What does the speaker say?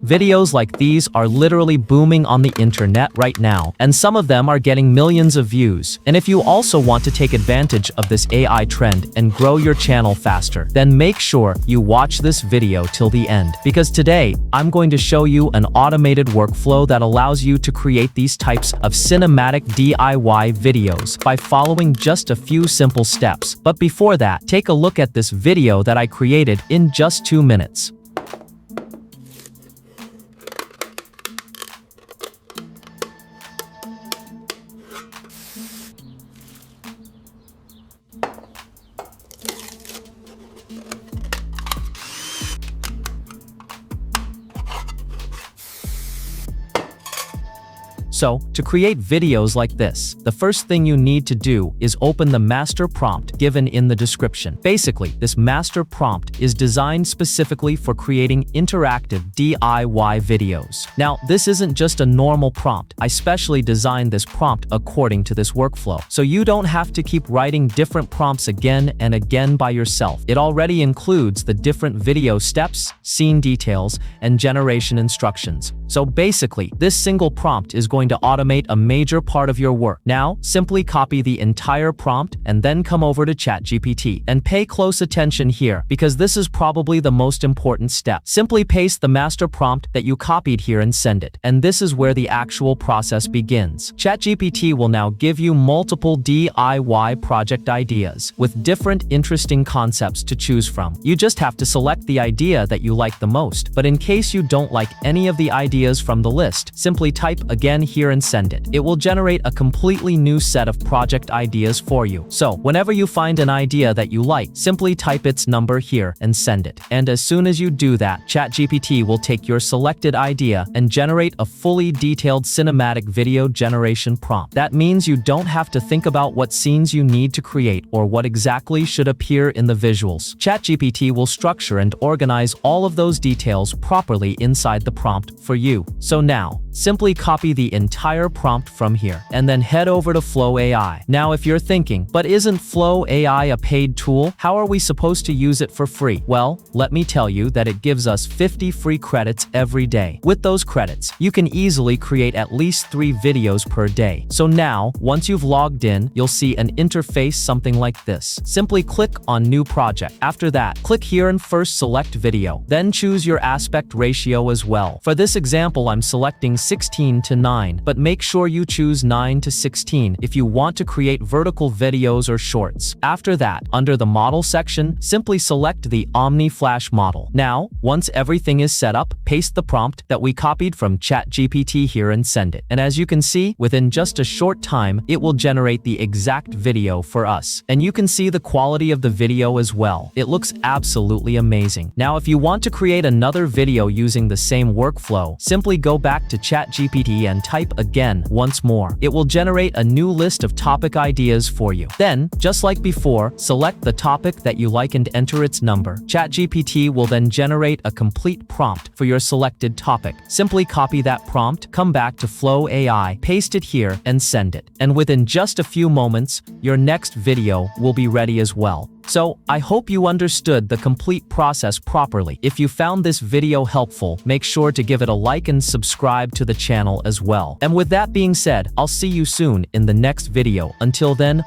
Videos like these are literally booming on the internet right now, and some of them are getting millions of views. And if you also want to take advantage of this AI trend and grow your channel faster, then make sure you watch this video till the end. Because today, I'm going to show you an automated workflow that allows you to create these types of cinematic DIY videos by following just a few simple steps. But before that, take a look at this video that I created in just 2 minutes. So, to create videos like this, the first thing you need to do is open the master prompt given in the description. Basically, this master prompt is designed specifically for creating interactive DIY videos. Now, this isn't just a normal prompt. I specially designed this prompt according to this workflow, so you don't have to keep writing different prompts again and again by yourself. It already includes the different video steps, scene details, and generation instructions. So basically, this single prompt is going to automate a major part of your work. Now, simply copy the entire prompt and then come over to ChatGPT. And pay close attention here, because this is probably the most important step. Simply paste the master prompt that you copied here and send it. And this is where the actual process begins. ChatGPT will now give you multiple DIY project ideas with different interesting concepts to choose from. You just have to select the idea that you like the most. But in case you don't like any of the ideas from the list, simply type again here and send it. It will generate a completely new set of project ideas for you. So, whenever you find an idea that you like, simply type its number here and send it. And as soon as you do that, ChatGPT will take your selected idea and generate a fully detailed cinematic video generation prompt. That means you don't have to think about what scenes you need to create or what exactly should appear in the visuals. ChatGPT will structure and organize all of those details properly inside the prompt for you. So now, simply copy the entire prompt from here and then head over to Flow AI. Now, if you're thinking, but isn't Flow AI a paid tool? How are we supposed to use it for free? Well, let me tell you that it gives us 50 free credits every day. With those credits, you can easily create at least 3 videos per day. So now, once you've logged in, you'll see an interface something like this. Simply click on New Project. After that, click here and first select Video. Then choose your aspect ratio as well. For this example, I'm selecting 16:9, but make sure you choose 9:16 if you want to create vertical videos or shorts. After that, under the model section, simply select the Omni Flash model. Now, once everything is set up, paste the prompt that we copied from ChatGPT here and send it. And as you can see, within just a short time, it will generate the exact video for us. And you can see the quality of the video as well. It looks absolutely amazing. Now, if you want to create another video using the same workflow, simply go back to ChatGPT and type again once more. It will generate a new list of topic ideas for you. Then, just like before, select the topic that you like and enter its number. ChatGPT will then generate a complete prompt for your selected topic. Simply copy that prompt, come back to Flow AI, paste it here, and send it. And within just a few moments, your next video will be ready as well. So, I hope you understood the complete process properly. If you found this video helpful, make sure to give it a like and subscribe to the channel as well. And with that being said, I'll see you soon in the next video. Until then,